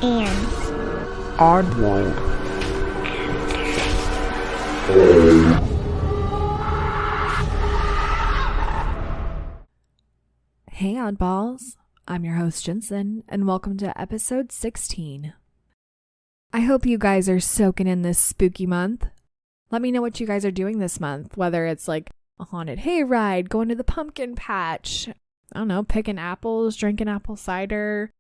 and Oddworld. Hey oddballs, I'm your host Jensen, and welcome to episode 16. I hope you guys are soaking in this spooky month. Let me know what you guys are doing this month, whether it's like a haunted hayride, going to the pumpkin patch, I don't know, picking apples, drinking apple cider,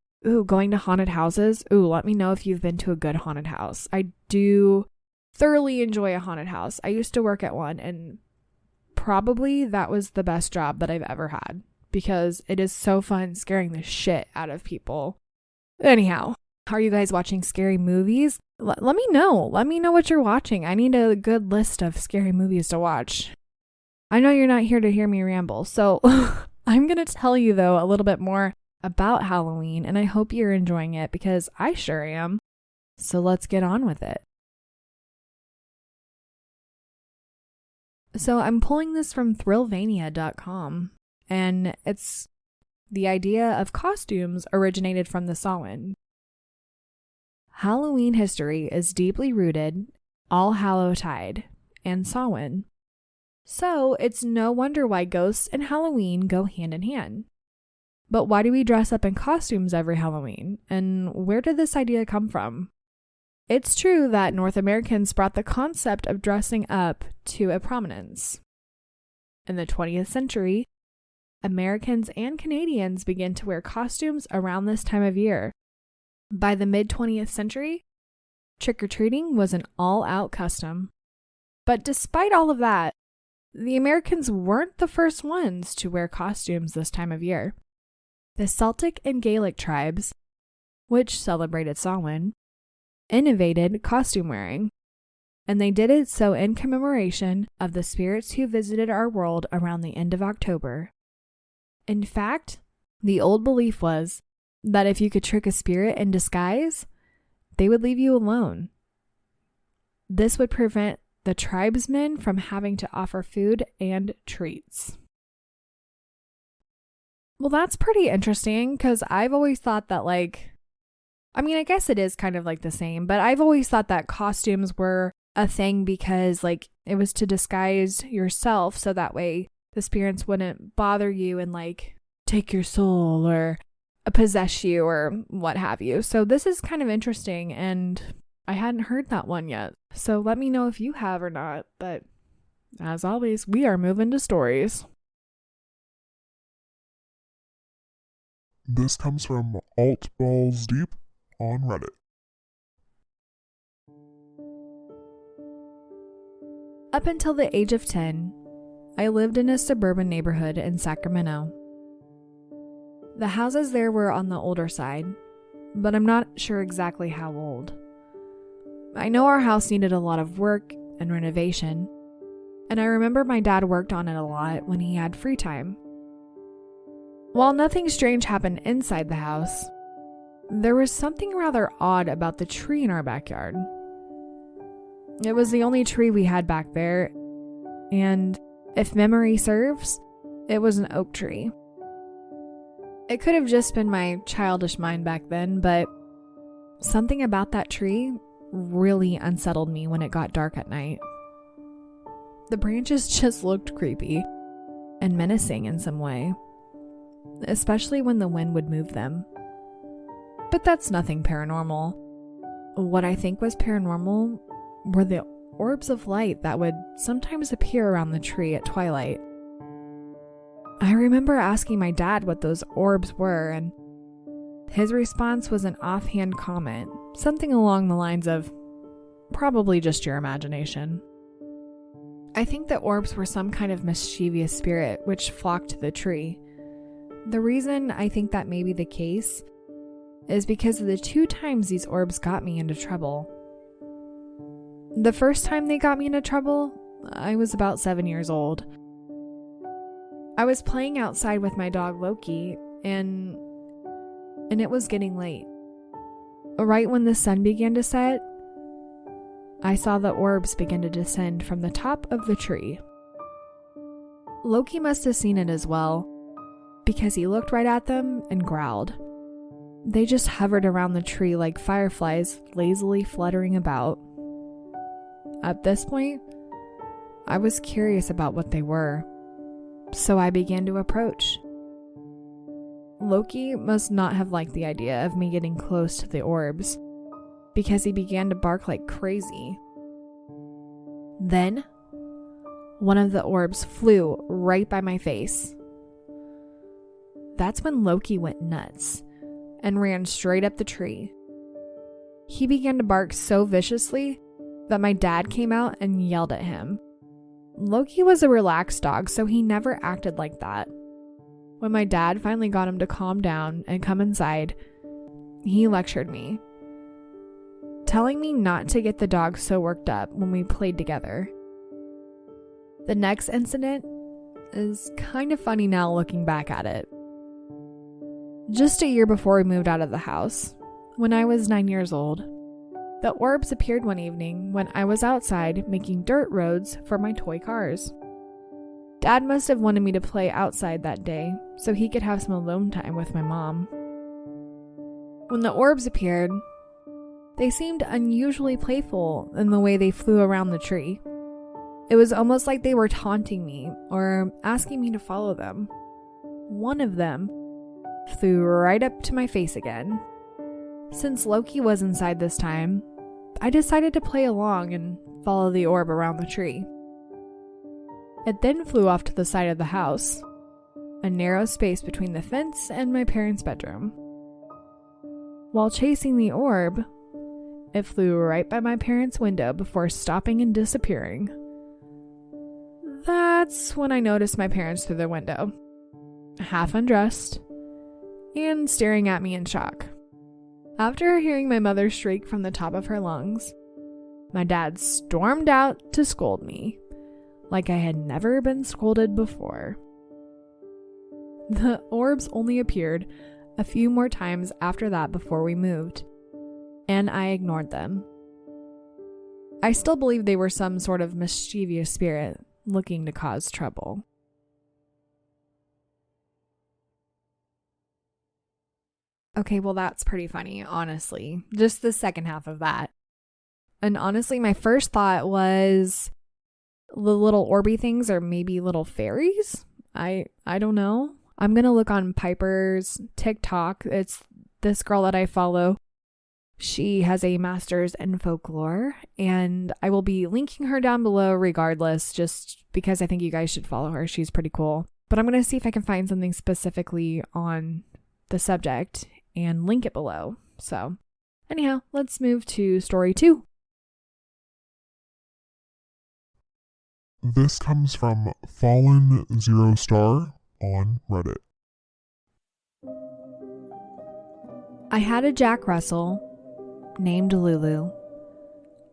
going to haunted houses. Let me know if you've been to a good haunted house. I do thoroughly enjoy a haunted house. I used to work at one, and probably that was the best job that I've ever had, because it is so fun scaring the shit out of people. Anyhow, are you guys watching scary movies? Let me know. Let me know what you're watching. I need a good list of scary movies to watch. I know you're not here to hear me ramble, so I'm going to tell you, though, a little bit more about Halloween, and I hope you're enjoying it, because I sure am. So let's get on with it. So I'm pulling this from thrillvania.com. And it's the idea of costumes originated from the Samhain. Halloween history is deeply rooted All Hallowtide and Samhain. So it's no wonder why ghosts and Halloween go hand in hand. But why do we dress up in costumes every Halloween? And where did this idea come from? It's true that North Americans brought the concept of dressing up to a prominence. In the 20th century, Americans and Canadians began to wear costumes around this time of year. By the mid-20th century, trick-or-treating was an all-out custom. But despite all of that, the Americans weren't the first ones to wear costumes this time of year. The Celtic and Gaelic tribes, which celebrated Samhain, innovated costume wearing, and they did it so in commemoration of the spirits who visited our world around the end of October. In fact, the old belief was that if you could trick a spirit in disguise, they would leave you alone. This would prevent the tribesmen from having to offer food and treats. Well, that's pretty interesting, because I've always thought that, I guess it is kind of like the same, but I've always thought that costumes were a thing because, it was to disguise yourself so that way the spirits wouldn't bother you and take your soul or possess you or what have you. So this is kind of interesting, and I hadn't heard that one yet. So let me know if you have or not. But as always, we are moving to stories. This comes from AltBallzDeep on Reddit. Up until the age of 10, I lived in a suburban neighborhood in Sacramento. The houses there were on the older side, but I'm not sure exactly how old. I know our house needed a lot of work and renovation, and I remember my dad worked on it a lot when he had free time. While nothing strange happened inside the house, there was something rather odd about the tree in our backyard. It was the only tree we had back there, and if memory serves, it was an oak tree. It could have just been my childish mind back then, but something about that tree really unsettled me when it got dark at night. The branches just looked creepy and menacing in some way, especially when the wind would move them. But that's nothing paranormal. What I think was paranormal were the orbs of light that would sometimes appear around the tree at twilight. I remember asking my dad what those orbs were, and his response was an offhand comment, something along the lines of, probably just your imagination. I think the orbs were some kind of mischievous spirit which flocked to the tree. The reason I think that may be the case is because of the 2 times these orbs got me into trouble. The first time they got me into trouble, I was about 7 years old. I was playing outside with my dog Loki, and it was getting late. Right when the sun began to set, I saw the orbs begin to descend from the top of the tree. Loki must have seen it as well, because he looked right at them and growled. They just hovered around the tree like fireflies lazily fluttering about. At this point, I was curious about what they were, so I began to approach. Loki must not have liked the idea of me getting close to the orbs, because he began to bark like crazy. Then, one of the orbs flew right by my face. That's when Loki went nuts and ran straight up the tree. He began to bark so viciously that my dad came out and yelled at him. Loki was a relaxed dog, so he never acted like that. When my dad finally got him to calm down and come inside, he lectured me, telling me not to get the dog so worked up when we played together. The next incident is kind of funny now looking back at it. Just a year before we moved out of the house, when I was 9 years old, the orbs appeared one evening when I was outside making dirt roads for my toy cars. Dad must have wanted me to play outside that day so he could have some alone time with my mom. When the orbs appeared, they seemed unusually playful in the way they flew around the tree. It was almost like they were taunting me or asking me to follow them. One of them flew right up to my face again. Since Loki was inside this time, I decided to play along and follow the orb around the tree. It then flew off to the side of the house, a narrow space between the fence and my parents' bedroom. While chasing the orb, it flew right by my parents' window before stopping and disappearing. That's when I noticed my parents through the window, half undressed and staring at me in shock. After hearing my mother shriek from the top of her lungs, my dad stormed out to scold me, like I had never been scolded before. The orbs only appeared a few more times after that before we moved, and I ignored them. I still believe they were some sort of mischievous spirit looking to cause trouble. Okay, well, that's pretty funny, honestly. Just the second half of that. And honestly, my first thought was the little orby things are maybe little fairies. I don't know. I'm going to look on Piper's TikTok. It's this girl that I follow. She has a master's in folklore, and I will be linking her down below regardless, just because I think you guys should follow her. She's pretty cool. But I'm going to see if I can find something specifically on the subject and link it below. So anyhow, let's move to story 2. This comes from Fallen Zero Star on Reddit. I had a Jack Russell named Lulu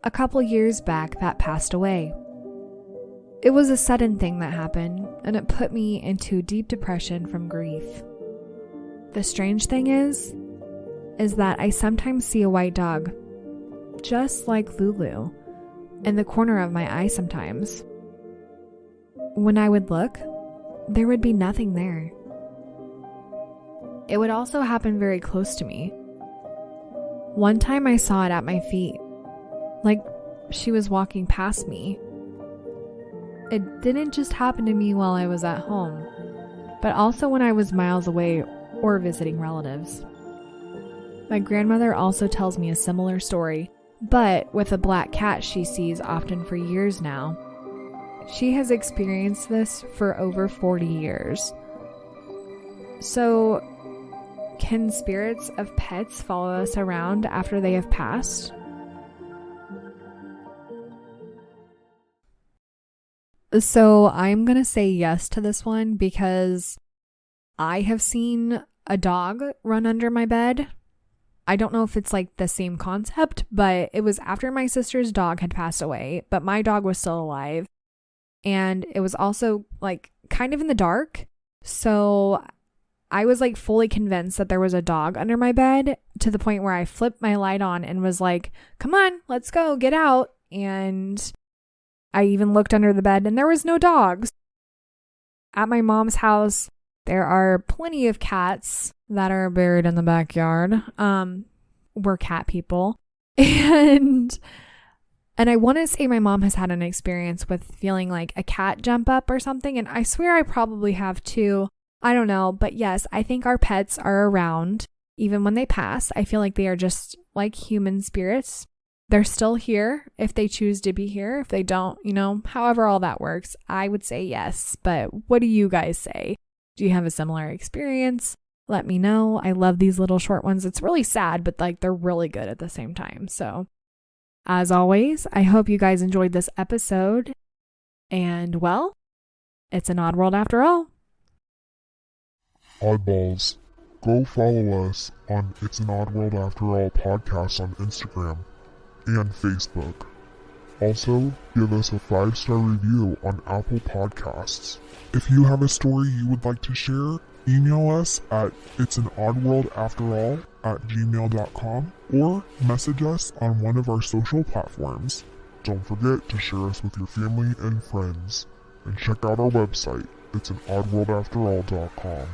a couple years back that passed away. It was a sudden thing that happened, and it put me into deep depression from grief. The strange thing is that I sometimes see a white dog, just like Lulu, in the corner of my eye sometimes. When I would look, there would be nothing there. It would also happen very close to me. One time I saw it at my feet, like she was walking past me. It didn't just happen to me while I was at home, but also when I was miles away or visiting relatives. My grandmother also tells me a similar story, but with a black cat she sees often for years now. She has experienced this for over 40 years. So, can spirits of pets follow us around after they have passed? So, I'm going to say yes to this one because I have seen a dog run under my bed. I don't know if it's like the same concept, but it was after my sister's dog had passed away, but my dog was still alive. And it was also like kind of in the dark. So I was like fully convinced that there was a dog under my bed, to the point where I flipped my light on and was like, come on, let's go, get out. And I even looked under the bed and there was no dogs. At my mom's house, There are plenty of cats that are buried in the backyard. We're cat people. And I want to say my mom has had an experience with feeling like a cat jump up or something. And I swear I probably have too. I don't know. But yes, I think our pets are around even when they pass. I feel like they are just like human spirits. They're still here if they choose to be here. If they don't, however all that works, I would say yes. But what do you guys say? Do you have a similar experience? Let me know. I love these little short ones. It's really sad, but like they're really good at the same time. So as always, I hope you guys enjoyed this episode. And well, it's an odd world after all. Oddballs, go follow us on It's an Odd World After All podcast on Instagram and Facebook. Also, give us a 5-star review on Apple Podcasts. If you have a story you would like to share, email us at itsanOddWorldAfterAll@gmail.com or message us on one of our social platforms. Don't forget to share us with your family and friends. And check out our website, itsanOddWorldAfterAll.com.